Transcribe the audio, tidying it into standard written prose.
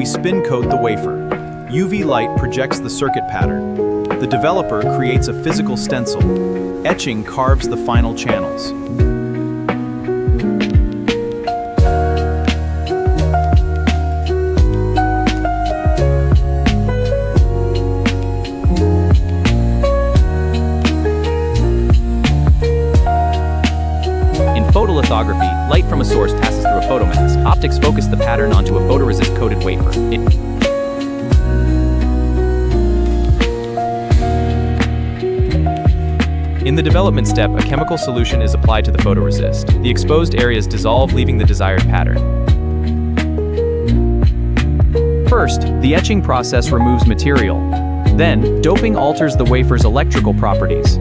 we spin coat the wafer. UV light projects the circuit pattern. The developer creates a physical stencil. Etching carves the final channels. In photolithography, light from a source passes through a photomask. Optics focus the pattern onto a photoresist-coated wafer. In the development step, a chemical solution is applied to the photoresist. The exposed areas dissolve, leaving the desired pattern. First, the etching process removes material. Then, doping alters the wafer's electrical properties.